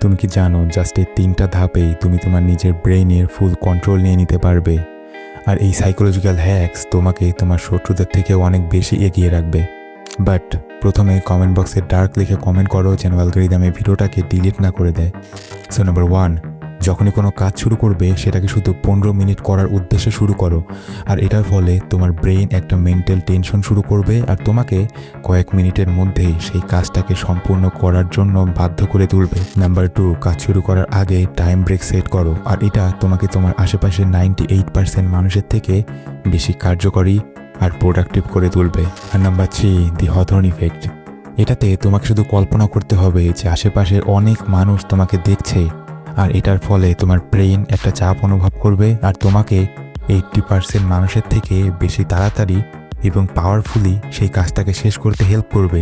তুমি কি জানো জাস্ট এই 3টা ধাপেই তুমি তোমার নিজের ব্রেইনের ফুল কন্ট্রোল নিয়ে নিতে পারবে। আর এই সাইকোলজিক্যাল হ্যাকস তোমাকে তোমার শত্রুদের থেকে অনেক বেশি এগিয়ে রাখবে। বাট প্রথমে কমেন্ট বক্সে ডার্ক লিখে কমেন্ট করো যেন অ্যালগরিদম এই ভিডিওটাকে ডিলিট না করে দেয়। সো নাম্বার 1, যখনই কোনো কাজ শুরু করবে সেটাকে শুধু 15 মিনিট করার উদ্দেশ্যে শুরু করো। আর এটার ফলে তোমার ব্রেইন একটা মেন্টাল টেনশন শুরু করবে আর তোমাকে কয়েক মিনিটের মধ্যেই সেই কাজটাকে সম্পূর্ণ করার জন্য বাধ্য করে তুলবে। নাম্বার 2, কাজ শুরু করার আগে টাইম ব্রেক সেট করো। আর এটা তোমাকে তোমার আশেপাশের 98% মানুষের থেকে বেশি কার্যকরী আর প্রোডাক্টিভ করে তুলবে। আর নাম্বার 3, দি হথর্ন ইফেক্ট। এটাতে তোমাকে শুধু কল্পনা করতে হবে যে আশেপাশের অনেক মানুষ তোমাকে দেখছে, আর এটার ফলে তোমার ব্রেইন একটা চাপ অনুভব করবে আর তোমাকে 80% মানুষের থেকে বেশি তাড়াতাড়ি এবং পাওয়ারফুলি সেই কাজটাকে শেষ করতে হেল্প করবে।